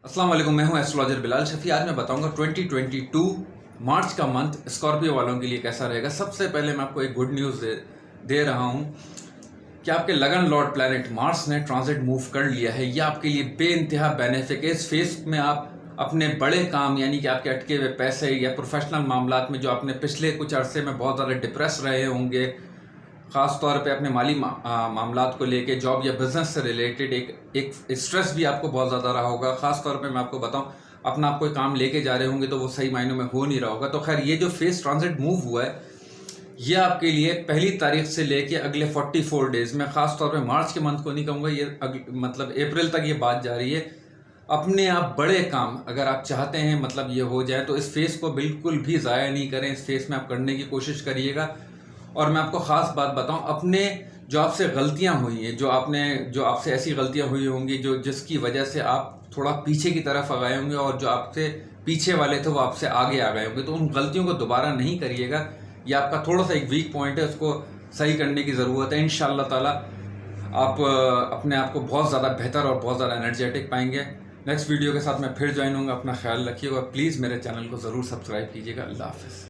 अस्सलाम वालेकुम, मैं हूं एस्ट्रोलॉजर बिलाल शफी। आज मैं बताऊंगा 2022 मार्च का मंथ स्कॉर्पियो वालों के लिए कैसा रहेगा। सबसे पहले मैं आपको एक गुड न्यूज़ दे रहा हूं कि आपके लगन लॉर्ड प्लैनेट मार्स ने ट्रांजिट मूव कर लिया है। यह आपके लिए बेइंतहा बेनिफिक है। इस फेज में आप अपने बड़े काम यानी कि आपके अटके हुए पैसे या प्रोफेशनल मामलात में जो आपने पिछले कुछ अरसे में बहुत ज़्यादा डिप्रेस रहे होंगे, ख़ास तौर पे अपने माली मामलात को लेके, जॉब या बिज़नेस से रिलेटेड एक स्ट्रेस भी आपको बहुत ज़्यादा रहा होगा। ख़ास तौर पे मैं आपको बताऊं, अपना आप कोई काम लेके जा रहे होंगे तो वो सही मायनों में हो नहीं रहा होगा। तो खैर, ये जो फेस ट्रांजिट मूव हुआ है ये आपके लिए पहली तारीख से लेके अगले 44 डेज़ में, ख़ास तौर पे मार्च के मंथ को नहीं कहूँगा, ये मतलब अप्रैल तक ये बात जा रही है। अपने आप बड़े काम अगर आप चाहते हैं मतलब ये हो जाए तो इस फेस को बिल्कुल भी ज़ाया नहीं करें। इस फेस में आप करने की कोशिश करिएगा। और मैं आपको ख़ास बात बताऊं, अपने जो आपसे गलतियां हुई हैं, जो आपसे ऐसी गलतियां हुई होंगी जिसकी वजह से आप थोड़ा पीछे की तरफ आ गए होंगे और जो आपसे पीछे वाले थे वो आपसे आगे आ गए होंगे, तो उन गलतियों को दोबारा नहीं करिएगा। ये आपका थोड़ा सा एक वीक पॉइंट है, उसको सही करने की ज़रूरत है। इंशाअल्लाह ताला आप अपने आप को बहुत ज़्यादा बेहतर और बहुत ज़्यादा एनर्जेटिक पाएंगे। नेक्स्ट वीडियो के साथ मैं फिर ज्वाइन हूँगा। अपना ख्याल रखिएगा और प्लीज़ मेरे चैनल को ज़रूर सब्सक्राइब कीजिएगा। अल्लाह हाफ़िज़।